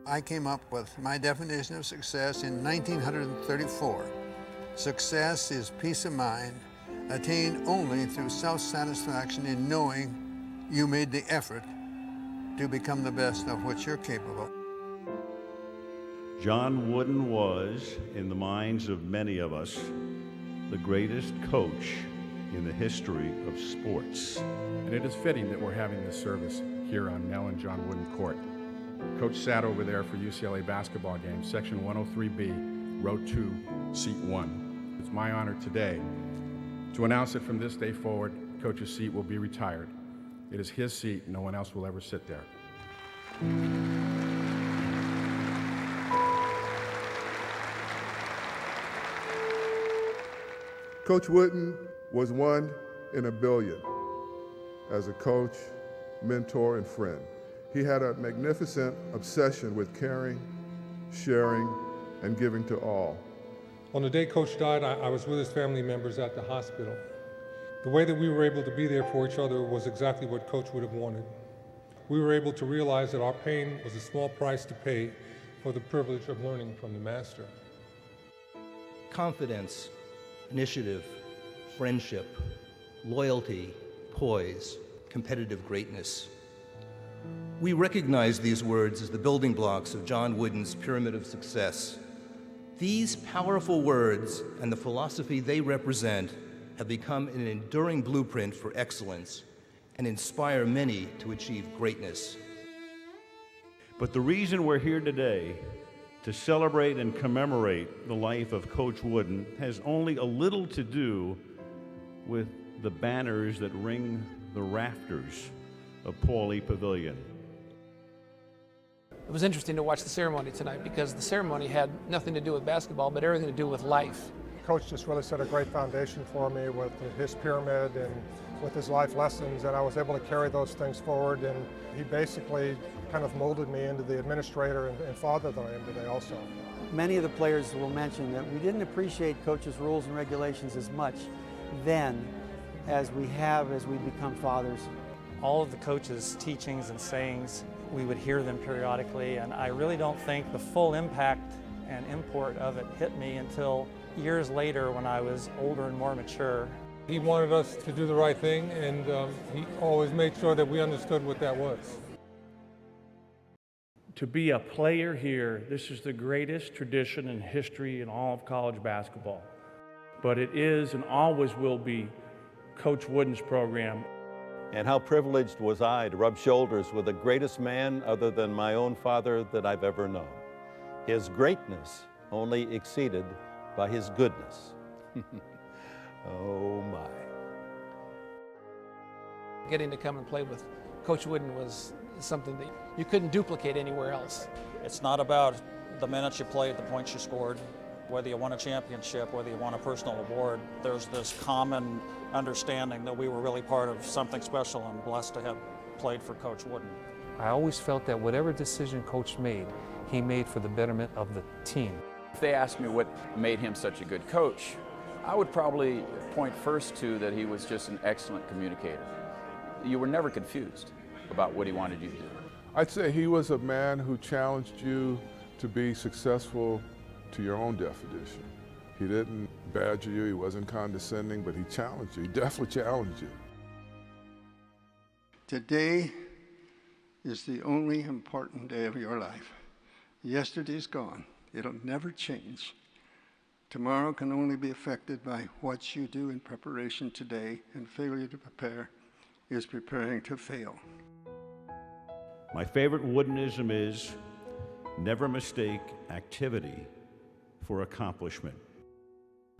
I came up with my definition of success in 1934. Success is peace of mind, attained only through self-satisfaction in knowing you made the effort to become the best of which you're capable. John Wooden was, in the minds of many of us, the greatest coach in the history of sports. And it is fitting that we're having this service here on Nell and John Wooden Court. Coach sat over there for UCLA basketball game, section 103B, row 2, seat 1. It's my honor today to announce that from this day forward, Coach's seat will be retired. It is his seat, no one else will ever sit there. Coach Wooden was one in a billion as a coach, mentor, and friend. He had a magnificent obsession with caring, sharing, and giving to all. On the day Coach died, I was with his family members at the hospital. The way that we were able to be there for each other was exactly what Coach would have wanted. We were able to realize that our pain was a small price to pay for the privilege of learning from the master. Confidence, initiative, friendship, loyalty, poise, competitive greatness. We recognize these words as the building blocks of John Wooden's pyramid of success. These powerful words and the philosophy they represent have become an enduring blueprint for excellence and inspire many to achieve greatness. But the reason we're here today to celebrate and commemorate the life of Coach Wooden has only a little to do with the banners that ring the rafters of Pauley Pavilion. It was interesting to watch the ceremony tonight because the ceremony had nothing to do with basketball, but everything to do with life. Coach just really set a great foundation for me with his pyramid and with his life lessons, and I was able to carry those things forward, and he basically kind of molded me into the administrator and father that I am today also. Many of the players will mention that we didn't appreciate Coach's rules and regulations as much then as we have as we become fathers. All of the coach's teachings and sayings, we would hear them periodically, and I really don't think the full impact and import of it hit me until years later when I was older and more mature. He wanted us to do the right thing, and he always made sure that we understood what that was. To be a player here, this is the greatest tradition in history in all of college basketball. But it is and always will be Coach Wooden's program. And how privileged was I to rub shoulders with the greatest man other than my own father that I've ever known. His greatness only exceeded by his goodness. Oh my. Getting to come and play with Coach Wooden was something that you couldn't duplicate anywhere else. It's not about the minutes you played, the points you scored, whether you won a championship, whether you won a personal award. There's this common understanding that we were really part of something special and blessed to have played for Coach Wooden. I always felt that whatever decision Coach made, he made for the betterment of the team. If they asked me what made him such a good coach, I would probably point first to that he was just an excellent communicator. You were never confused about what he wanted you to do. I'd say he was a man who challenged you to be successful to your own definition. He didn't badger you, he wasn't condescending, but he challenged you. He definitely challenged you. Today is the only important day of your life. Yesterday's gone. It'll never change. Tomorrow can only be affected by what you do in preparation today, and failure to prepare is preparing to fail. My favorite Woodenism is never mistake activity for accomplishment.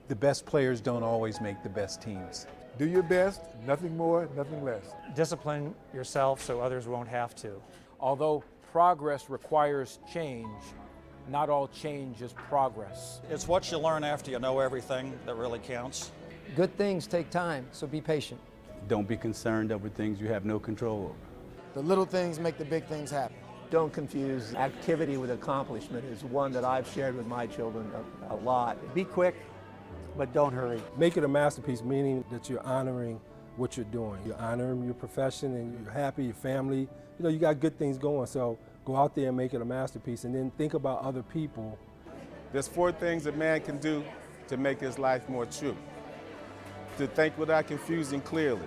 The best players don't always make the best teams. Do your best, nothing more, nothing less. Discipline yourself so others won't have to. Although progress requires change, not all change is progress. It's what you learn after you know everything that really counts. Good things take time, so be patient. Don't be concerned over things you have no control over. The little things make the big things happen. Don't confuse activity with accomplishment is one that I've shared with my children a lot. Be quick, but don't hurry. Make it a masterpiece, meaning that you're honoring what you're doing. You're honoring your profession and you're happy, your family. You know, you got good things going, so Go out there and make it a masterpiece, and then think about other people. There's 4 things a man can do to make his life more true. To think without confusing clearly,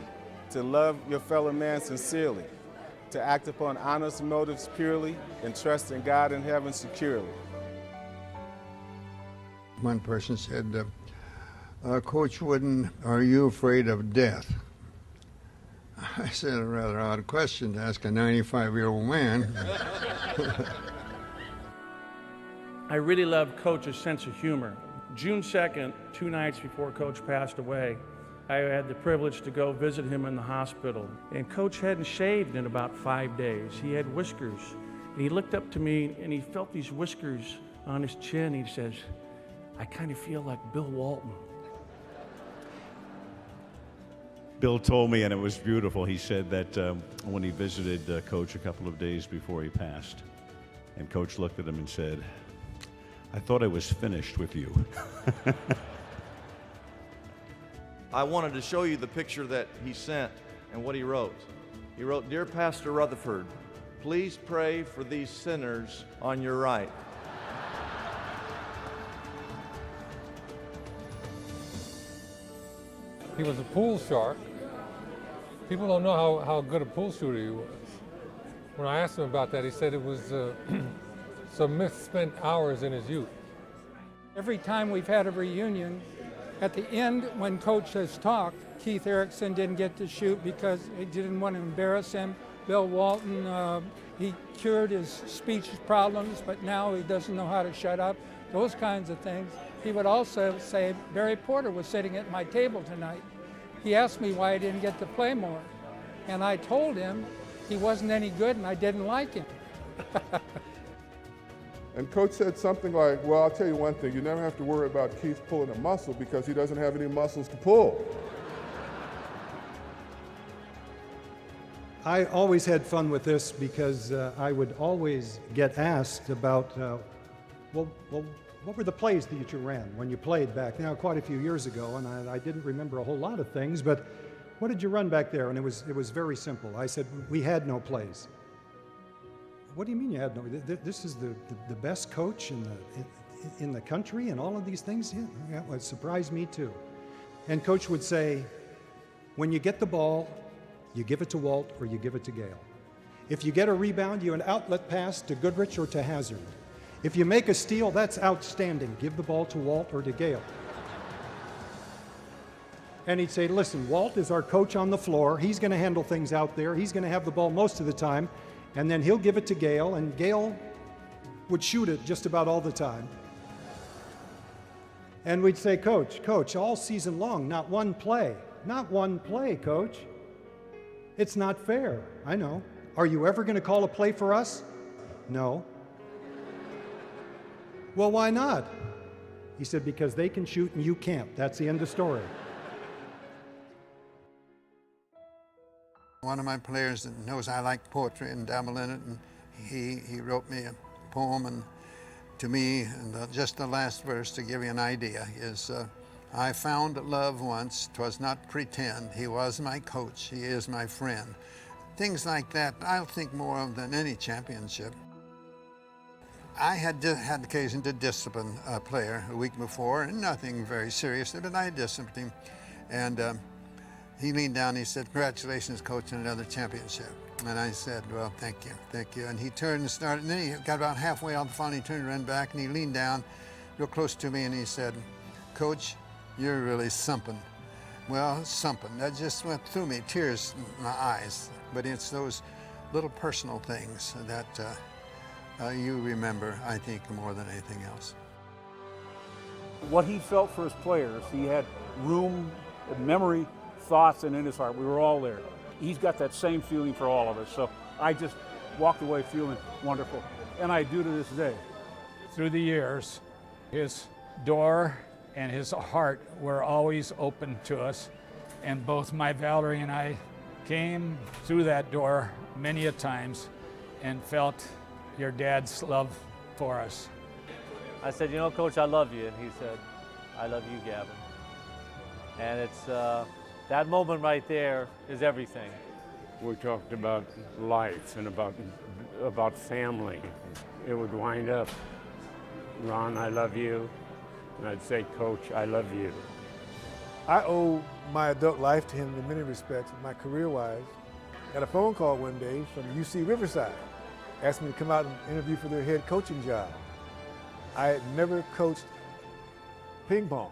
to love your fellow man sincerely, to act upon honest motives purely, and trust in God and heaven securely. One person said, Coach Wooden, are you afraid of death? I said, a rather odd question to ask a 95-year-old man. I really loved Coach's sense of humor. June 2nd, 2 nights before Coach passed away, I had the privilege to go visit him in the hospital. And Coach hadn't shaved in about 5 days. He had whiskers. And he looked up to me and he felt these whiskers on his chin. He says, I kind of feel like Bill Walton. Bill told me, and it was beautiful, he said that when he visited Coach a couple of days before he passed, and Coach looked at him and said, I thought I was finished with you. I wanted to show you the picture that he sent and what he wrote. He wrote, Dear Pastor Rutherford, please pray for these sinners on your right. He was a pool shark. People don't know how good a pool shooter he was. When I asked him about that, he said it was some misspent hours in his youth. Every time we've had a reunion, at the end when Coach has talked, Keith Erickson didn't get to shoot because he didn't want to embarrass him. Bill Walton, he cured his speech problems, but now he doesn't know how to shut up. Those kinds of things. He would also say, Barry Porter was sitting at my table tonight. He asked me why I didn't get to play more. And I told him he wasn't any good and I didn't like him. And Coach said something like, well, I'll tell you one thing, you never have to worry about Keith pulling a muscle because he doesn't have any muscles to pull. I always had fun with this because I would always get asked about, well, what were the plays that you ran when you played back now quite a few years ago? And I didn't remember a whole lot of things, but what did you run back there? And it was very simple. I said, we had no plays. What do you mean you had no? This is the best coach in the country and all of these things? Yeah, well, it surprised me too. And Coach would say, when you get the ball, you give it to Walt or you give it to Gale. If you get a rebound, you an outlet pass to Goodrich or to Hazard. If you make a steal, that's outstanding. Give the ball to Walt or to Gale. And he'd say, listen, Walt is our coach on the floor. He's going to handle things out there. He's going to have the ball most of the time. And then he'll give it to Gale, and Gale would shoot it just about all the time. And we'd say, Coach, all season long, not one play. Not one play, Coach. It's not fair. I know. Are you ever going to call a play for us? No. Well, why not? He said, because they can shoot and you can't. That's the end of the story. One of my players that knows I like poetry and dabble in it, and he wrote me a poem, and to me, and just the last verse to give you an idea is, I found love once, 'twas not pretend, he was my coach, he is my friend. Things like that I'll think more of than any championship. I had occasion to discipline a player a week before, and nothing very serious, but I disciplined him. And he leaned down and he said, congratulations, Coach, on another championship. And I said, well, thank you. And he turned and started, and then he got about halfway out the funnel, he turned around back, and he leaned down real close to me, and he said, Coach, you're really something. Well, something. That just went through me, tears in my eyes. But it's those little personal things that you remember, I think, more than anything else. What he felt for his players, he had room, memory, thoughts, and in his heart. We were all there. He's got that same feeling for all of us. So I just walked away feeling wonderful. And I do to this day. Through the years, his door and his heart were always open to us. And both my Valerie and I came through that door many a times and felt your dad's love for us. I said, you know, Coach, I love you. And he said, I love you, Gavin. And it's that moment right there is everything. We talked about life and about about family. It would wind up, Ron, I love you. And I'd say, Coach, I love you. I owe my adult life to him in many respects, my career-wise. Got a phone call one day from UC Riverside, asked me to come out and interview for their head coaching job. I had never coached ping pong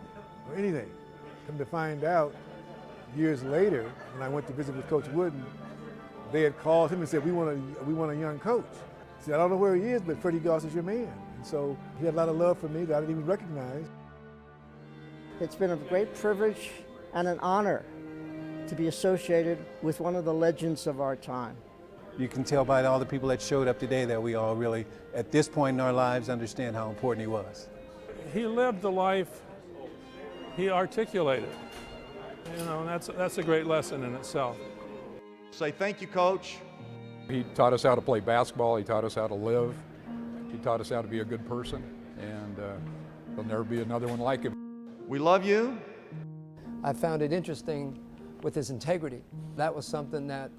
or anything. Come to find out, years later, when I went to visit with Coach Wooden, they had called him and said, we want a young coach. He said, I don't know where he is, but Freddie Goss is your man. And so he had a lot of love for me that I didn't even recognize. It's been a great privilege and an honor to be associated with one of the legends of our time. You can tell by all the people that showed up today that we all really, at this point in our lives, understand how important he was. He lived the life he articulated. You know, and that's a great lesson in itself. Say thank you, Coach. He taught us how to play basketball. He taught us how to live. He taught us how to be a good person, and there'll never be another one like him. We love you. I found it interesting with his integrity. That was something that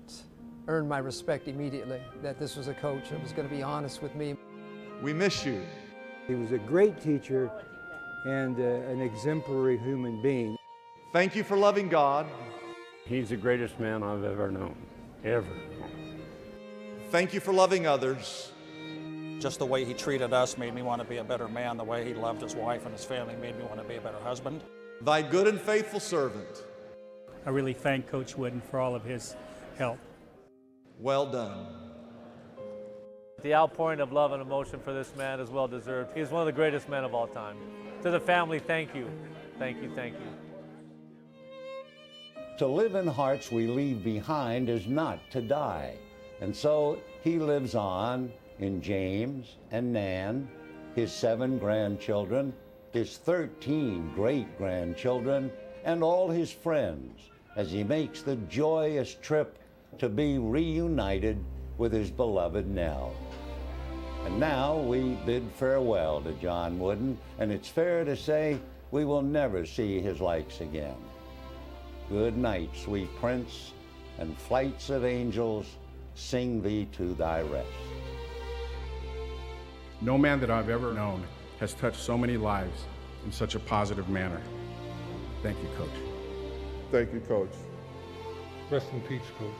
earned my respect immediately, that this was a coach that was going to be honest with me. We miss you. He was a great teacher and an exemplary human being. Thank you for loving God. He's the greatest man I've ever known, ever. Thank you for loving others. Just the way he treated us made me want to be a better man. The way he loved his wife and his family made me want to be a better husband. Thy good and faithful servant. I really thank Coach Wooden for all of his help. Well done. The outpouring of love and emotion for this man is well deserved. He's one of the greatest men of all time. To the family, thank you. Thank you, thank you. To live in hearts we leave behind is not to die. And so he lives on in James and Nan, his 7 grandchildren, his 13 great-grandchildren, and all his friends as he makes the joyous trip to be reunited with his beloved Nell. And now we bid farewell to John Wooden, and it's fair to say we will never see his likes again. Good night, sweet prince, and flights of angels sing thee to thy rest. No man that I've ever known has touched so many lives in such a positive manner. Thank you, Coach. Thank you, Coach. Rest in peace, Coach.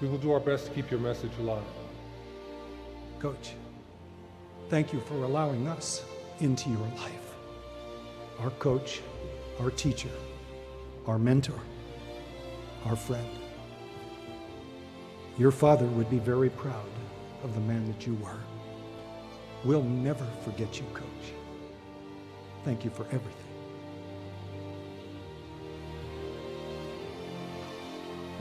We will do our best to keep your message alive. Coach, thank you for allowing us into your life. Our coach, our teacher, our mentor, our friend. Your father would be very proud of the man that you were. We'll never forget you, Coach. Thank you for everything.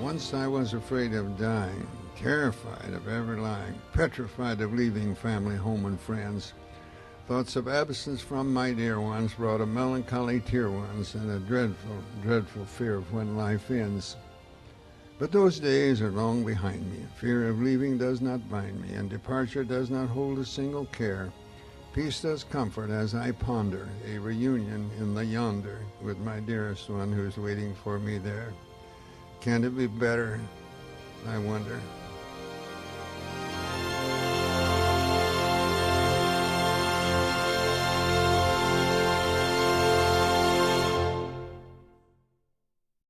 Once I was afraid of dying, terrified of ever lying, petrified of leaving family, home, and friends. Thoughts of absence from my dear ones brought a melancholy tear once and a dreadful, dreadful fear of when life ends. But those days are long behind me. Fear of leaving does not bind me, and departure does not hold a single care. Peace does comfort as I ponder a reunion in the yonder with my dearest one who's waiting for me there. Can it be better, I wonder?